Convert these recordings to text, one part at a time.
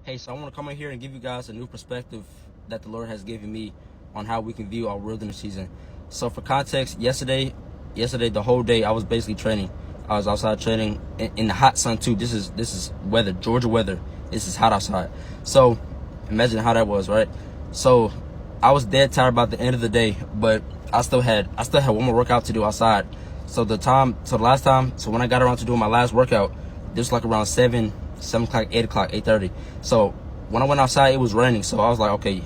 Hey, so I want to come in here and give you guys a new perspective that the Lord has given me on how we can view our wilderness season. So for context, yesterday the whole day I was basically training. I was outside training in the hot sun too. This is weather, Georgia weather. This is hot outside. So imagine how that was, right? So I was dead tired by the end of the day, but I still had one more workout to do outside. So when I got around to doing my last workout, this was like around 7 o'clock, 8 o'clock, 8:30. So when I went outside, it was raining. So I was like, okay,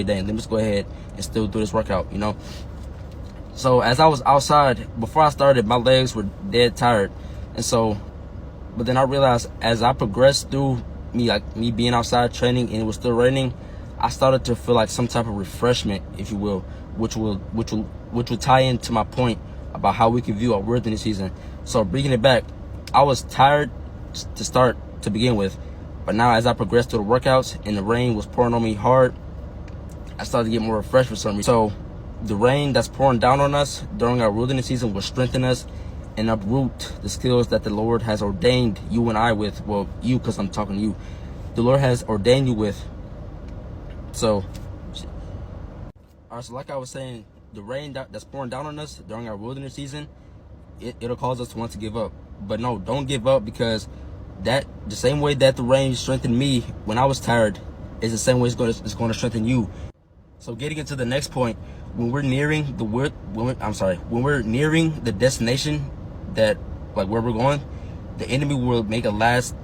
dang, let me just go ahead and still do this workout, you know? So as I was outside, before I started, my legs were dead tired. And so, but then I realized as I progressed through me being outside training and it was still raining, I started to feel like some type of refreshment, if you will, which will tie into my point about how we can view our wilderness season. So bringing it back, I was tired to begin with, but now as I progressed through the workouts and the rain was pouring on me hard, I started to get more refreshed for some reason. So the rain that's pouring down on us during our wilderness season will strengthen us and uproot the skills that the Lord has ordained you and I with. Well, you, because I'm talking to you. The Lord has ordained you with. So, all right, so like I was saying, the rain that's pouring down on us during our wilderness season, it'll cause us to want to give up. But no, don't give up, because the same way that the rain strengthened me when I was tired is the same way it's going to strengthen you. So getting into the next point, when we're nearing the destination that, like, where we're going, the enemy will make a last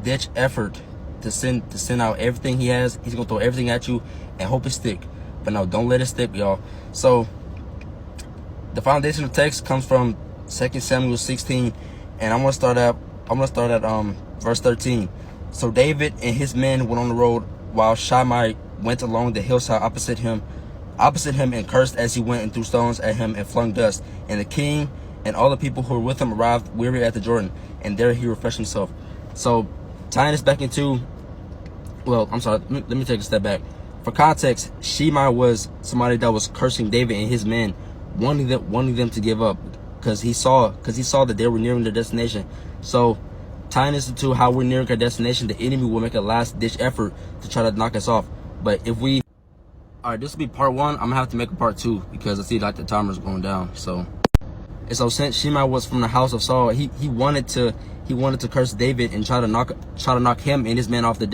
ditch effort to send out everything he has. He's gonna throw everything at you and hope it stick. But no, don't let it stick, y'all. So the foundational text comes from 2 Samuel 16, and I'm gonna start at verse 13. So David and his men went on the road, while Shimei went along the hillside opposite him and cursed as he went, and threw stones at him and flung dust. And the king and all the people who were with him arrived weary at the Jordan, and there he refreshed himself. So tying this back into, let me take a step back. For context, Shimei was somebody that was cursing David and his men, wanting them to give up, because he saw that they were nearing their destination. So tying this into how we're nearing our destination, the enemy will make a last ditch effort to try to knock us off. But if we, all right, this will be part one. I'm gonna have to make a part two, because I see like the timer's going down. So since Shimei was from the house of Saul, he wanted to curse David and try to knock him and his men off the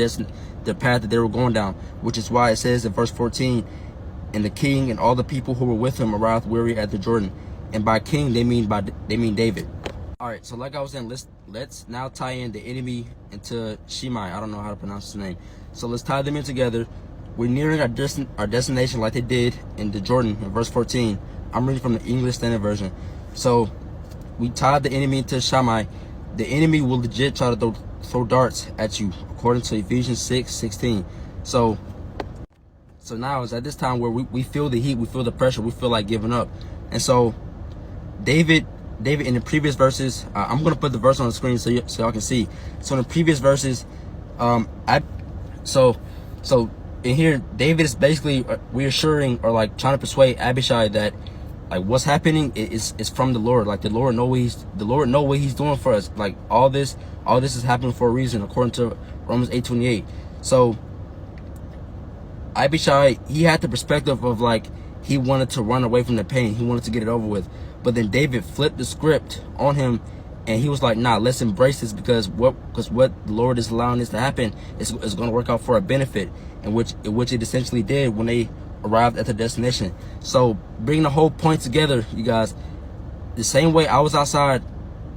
path that they were going down, which is why it says in verse 14, and the king and all the people who were with him arrived weary at the Jordan. And by king they mean David. All right, so like I was saying, let's now tie in the enemy into Shimei. I don't know how to pronounce his name. So let's tie them in together. We're nearing our destination like they did in the Jordan in verse 14. I'm reading from the English Standard Version. So we tied the enemy into Shimei. The enemy will legit try to throw darts at you, according to Ephesians 6:16. So now it's at this time where we feel the heat, we feel the pressure, we feel like giving up. And so David in the previous verses, I'm going to put the verse on the screen so y'all can see. So in the previous verses, so in here, David is basically reassuring, or like trying to persuade Abishai that, like, what's happening is from the Lord. Like, the Lord know what he's doing for us. Like, all this is happening for a reason, according to Romans 8:28. So Abishai, he had the perspective of, like, he wanted to run away from the pain. He wanted to get it over with. But then David flipped the script on him, and he was like, nah, let's embrace this, because what the Lord is allowing this to happen is going to work out for our benefit, in which it essentially did when they arrived at the destination. So bringing the whole point together, you guys, the same way I was outside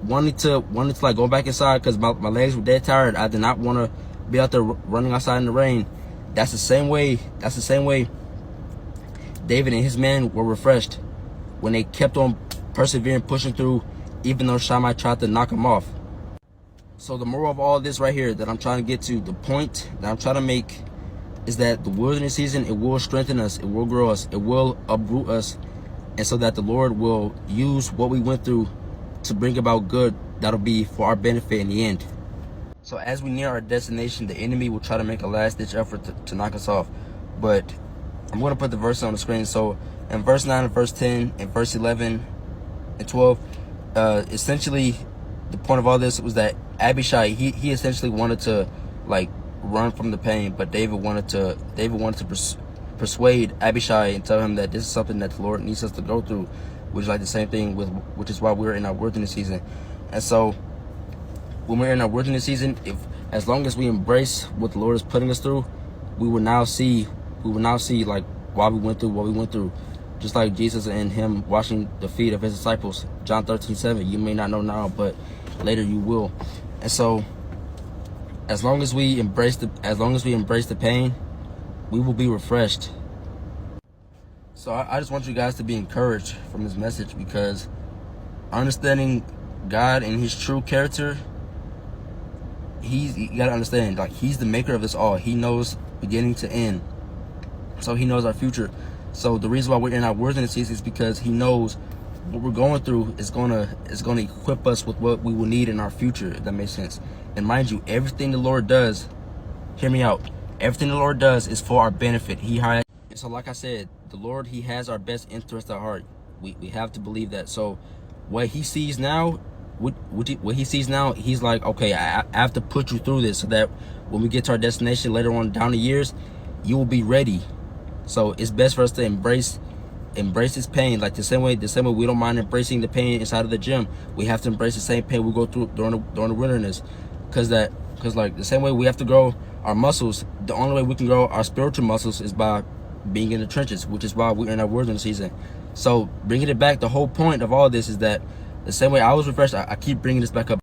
wanting to like go back inside because my legs were dead tired. I did not want to be out there running outside in the rain. That's the same way David and his men were refreshed when they kept on persevering, pushing through, even though Shimei tried to knock him off. So the moral of all this right here that I'm trying to get to, the point that I'm trying to make, is that the wilderness season, it will strengthen us, it will grow us, it will uproot us, and so that the Lord will use what we went through to bring about good that'll be for our benefit in the end. So as we near our destination, the enemy will try to make a last ditch effort to knock us off. But I'm going to put the verse on the screen. So in verse 9 and verse 10 and verse 11 and 12, essentially the point of all this was that Abishai, he essentially wanted to, like, run from the pain, but David wanted to persuade Abishai and tell him that this is something that the Lord needs us to go through, which is like the same thing which is why we're in our wilderness season. And so when we're in our wilderness season, as long as we embrace what the Lord is putting us through, we will now see like why we went through what we went through. Just like Jesus and him washing the feet of his disciples, John 13:7. You may not know now, but later you will. And so as long as we embrace the pain, we will be refreshed. So I just want you guys to be encouraged from this message, because understanding God and his true character, you gotta understand, like, he's the maker of this all. He knows beginning to end. So he knows our future. So the reason why we're in our wilderness season is because he knows what we're going through is gonna equip us with what we will need in our future, if that makes sense. And mind you, everything the Lord does, hear me out, everything the Lord does is for our benefit. So like I said, the Lord, he has our best interest at heart. We have to believe that. So what he sees now, he's like, okay, I have to put you through this so that when we get to our destination later on down the years, you will be ready. So it's best for us to embrace this pain, like the same way we don't mind embracing the pain inside of the gym. We have to embrace the same pain we go through during the wilderness, because like the same way we have to grow our muscles, the only way we can grow our spiritual muscles is by being in the trenches, which is why we're in our wilderness season. So bringing it back, the whole point of all this is that the same way I was refreshed, I keep bringing this back up.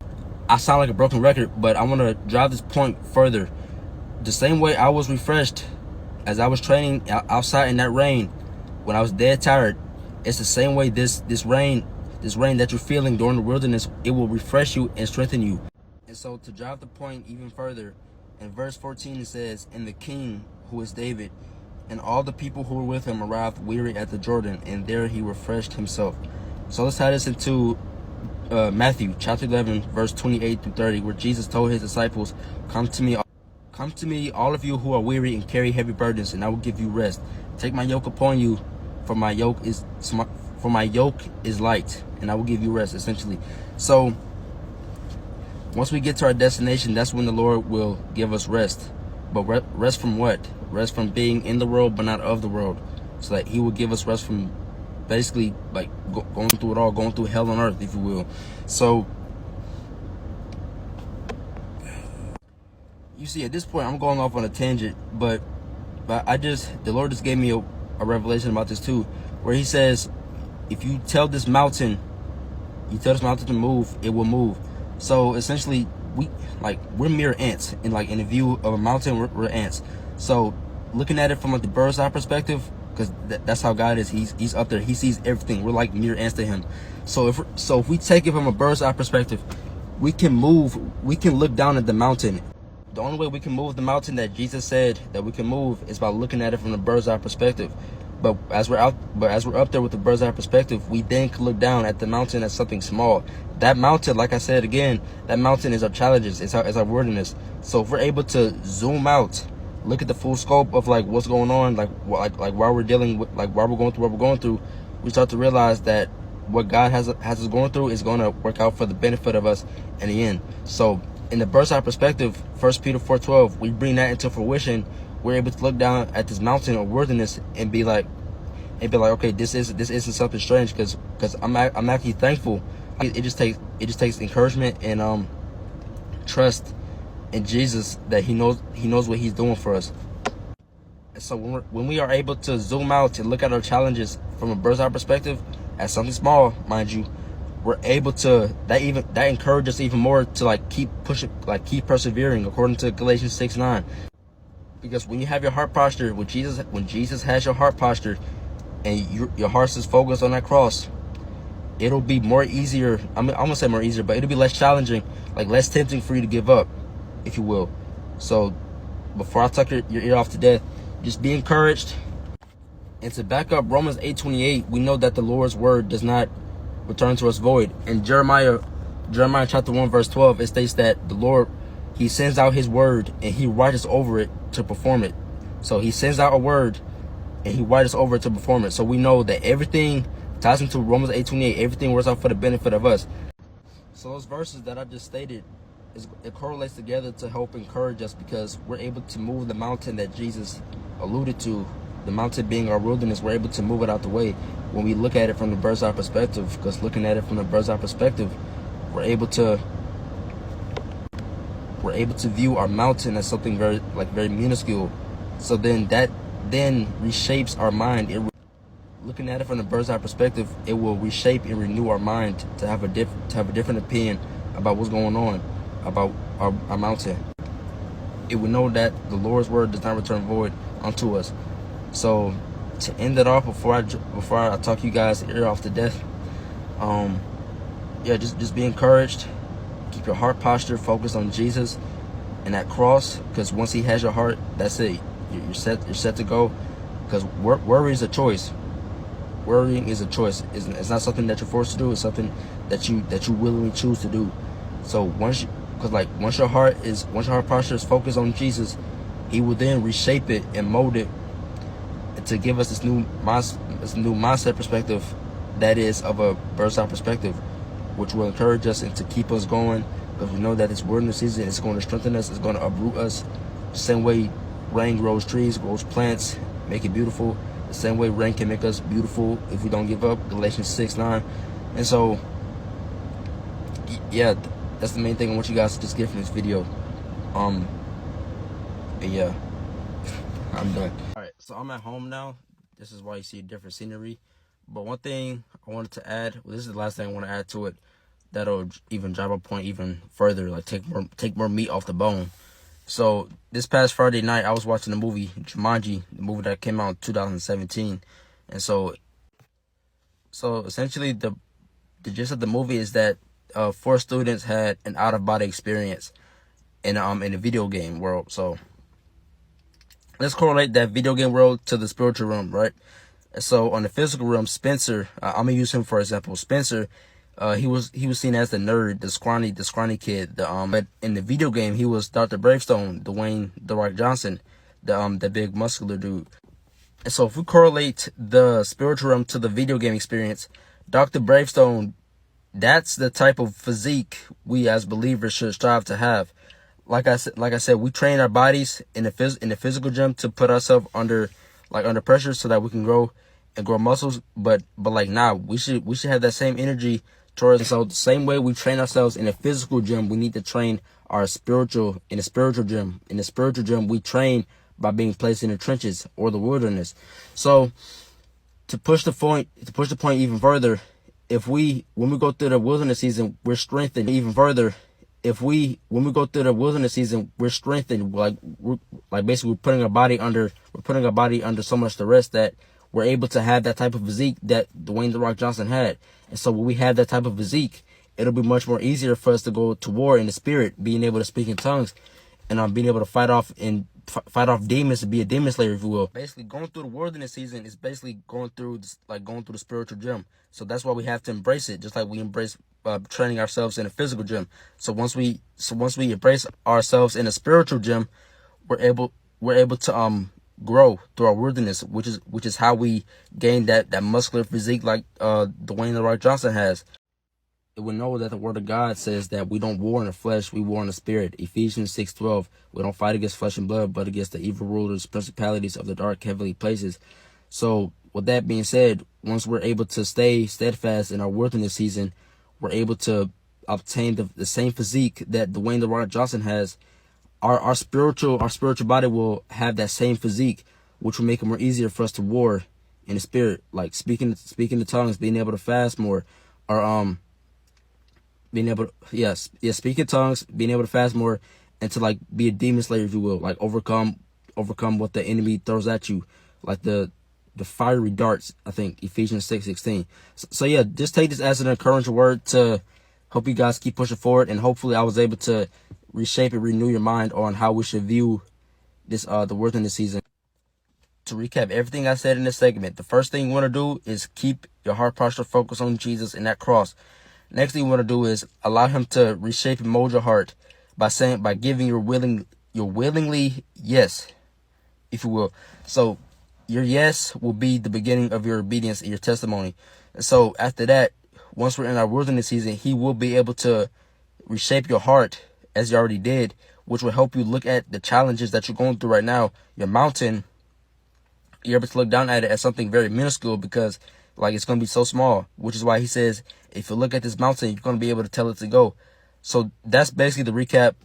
I sound like a broken record, but I want to drive this point further. The same way I was refreshed as I was training outside in that rain when I was dead tired, it's the same way this rain that you're feeling during the wilderness, it will refresh you and strengthen you. And so to drive the point even further, in verse 14 it says, "And the king, who is David, and all the people who were with him arrived weary at the Jordan, and there he refreshed himself." So let's tie this into Matthew chapter 11, verse 28 through 30, where Jesus told his disciples, Come to me, all of you who are weary and carry heavy burdens, and I will give you rest. Take my yoke upon you, for my yoke is light, and I will give you rest," essentially. So once we get to our destination, that's when the Lord will give us rest. But rest from what? Rest from being in the world but not of the world. So that he will give us rest from basically like going through it all, going through hell on earth, if you will. So you see, at this point I'm going off on a tangent, but the Lord just gave me a revelation about this too, where he says, if you tell this mountain to move, it will move. So essentially we're mere ants, in the view of a mountain, we're ants. So looking at it from like the bird's eye perspective, because that's how God is. He's up there. He sees everything. We're like mere ants to him. So if we take it from a bird's eye perspective, we can look down at the mountain. The only way we can move the mountain that Jesus said that we can move is by looking at it from the bird's eye perspective. But as we're up there with the bird's eye perspective, we then can look down at the mountain as something small. That mountain, like I said again, that mountain is our challenges. It's our wilderness. So if we're able to zoom out, look at the full scope of like what's going on, like why we're dealing with, like why we're going through what we're going through, we start to realize that what God has us going through is going to work out for the benefit of us in the end. So in the bird's eye perspective, 1 Peter 4:12, we bring that into fruition. We're able to look down at this mountain of wilderness and be like, okay, this isn't something strange, because I'm actually thankful. It just takes encouragement and trust in Jesus that he knows what he's doing for us. And so when we are able to zoom out and look at our challenges from a bird's eye perspective as something small, mind you, we're able to that encourages us even more to keep pushing, keep persevering, according to Galatians 6:9. Because when you have your heart posture, when Jesus has your heart posture, and your heart is focused on that cross, it'll be more easier. I'm gonna say more easier, but it'll be less challenging, less tempting for you to give up, if you will. So before I tuck your ear off to death, just be encouraged. And to back up Romans 8:28, we know that the Lord's word does not return to us void. In Jeremiah chapter 1 verse 12, it states that the Lord, he sends out his word and he watches over it to perform it. So he sends out a word and he watches over it to perform it. So we know that everything ties into Romans 8:28. Everything works out for the benefit of us. So those verses that I just stated, it correlates together to help encourage us, because we're able to move the mountain that Jesus alluded to, the mountain being our wilderness. We're able to move it out the way when we look at it from the bird's eye perspective, because looking at it from the bird's eye perspective, we're able to view our mountain as something very minuscule. So then that reshapes our mind. Looking at it from the bird's eye perspective, it will reshape and renew our mind to have a different opinion about what's going on, about our mountain. It will know that the Lord's word does not return void unto us. So to end it off, before I talk you guys ear off to death, just be encouraged. Keep your heart posture focused on Jesus and that cross, because once He has your heart, that's it. You're set to go. Because worry is a choice. Worrying is a choice. It's not something that you're forced to do. It's something that you willingly choose to do. So once your heart posture is focused on Jesus, He will then reshape it and mold it to give us this new mindset perspective, that is of a bird's eye perspective, which will encourage us and to keep us going, because we know that this wilderness season is going to strengthen us. It's going to uproot us. The same way rain grows trees, grows plants, make it beautiful. The same way rain can make us beautiful if we don't give up. Galatians 6:9. And so, yeah, that's the main thing I want you guys to just get from this video. Yeah, I'm done. All right, so I'm at home now. This is why you see different scenery. But one thing I wanted to add, this is the last thing I want to add to it, that'll even drive a point even further, like take more meat off the bone. So this past Friday night, I was watching the movie Jumanji, the movie that came out in 2017. And so essentially the gist of the movie is that 4 students had an out-of-body experience in a video game world. So let's correlate that video game world to the spiritual realm, right? So on the physical realm, Spencer, I'm gonna use him for example. Spencer, he was seen as the nerd, the scrawny kid. But in the video game, he was Dr. Bravestone, Dwayne "The Rock" Johnson, the big muscular dude. And so if we correlate the spiritual realm to the video game experience, Dr. Bravestone, that's the type of physique we as believers should strive to have. Like I said, we train our bodies in the physical gym to put ourselves under pressure so that we can grow muscles. But we should have that same energy towards. And so the same way we train ourselves in a physical gym, we need to train our spiritual in a spiritual gym. In the spiritual gym, we train by being placed in the trenches or the wilderness. So to push the point even further, when we go through the wilderness season, we're strengthened even further. When we go through the wilderness season, we're strengthened. Basically we're putting our body under so much stress that we're able to have that type of physique that Dwayne "The Rock" Johnson had. And so when we have that type of physique, it'll be much more easier for us to go to war in the spirit, being able to speak in tongues, and being able to fight off demons, to be a demon slayer, if you will. Basically, going through the wilderness season is basically going through the spiritual gym. So that's why we have to embrace it, just like we embrace training ourselves in a physical gym. So once we embrace ourselves in a spiritual gym, we're able to grow through our wilderness, which is how we gain that muscular physique like Dwayne "The Rock" Johnson has. We know that the word of God says that we don't war in the flesh, we war in the spirit. Ephesians 6:12. We don't fight against flesh and blood, but against the evil rulers, principalities of the dark heavenly places. So with that being said, once we're able to stay steadfast in our wilderness season, we're able to obtain the same physique that Dwayne "The Rock" Johnson has. Our spiritual body will have that same physique, which will make it more easier for us to war in the spirit, like speaking the tongues, being able to fast more, or being able to speak in tongues, being able to fast more, and to be a demon slayer, if you will, overcome what the enemy throws at you, like the fiery darts. I think Ephesians 6:16. So yeah, just take this as an encouraging word to help you guys keep pushing forward, and hopefully I was able to reshape and renew your mind on how we should view this the wilderness season. To recap everything I said in this segment, the first thing you want to do is keep your heart posture focused on Jesus and that cross. Next thing you want to do is allow Him to reshape and mold your heart by giving your willingly yes, if you will. So your yes will be the beginning of your obedience and your testimony. And so after that, once we're in our wilderness season, He will be able to reshape your heart as you already did, which will help you look at the challenges that you're going through right now. Your mountain, you're able to look down at it as something very minuscule, because like it's going to be so small, which is why he says, if you look at this mountain, you're going to be able to tell it to go. So that's basically the recap.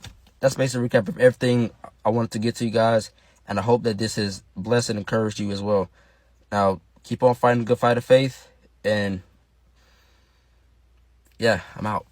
That's basically the recap of everything I wanted to get to you guys. And I hope that this has blessed and encouraged you as well. Now, keep on fighting the good fight of faith. And yeah, I'm out.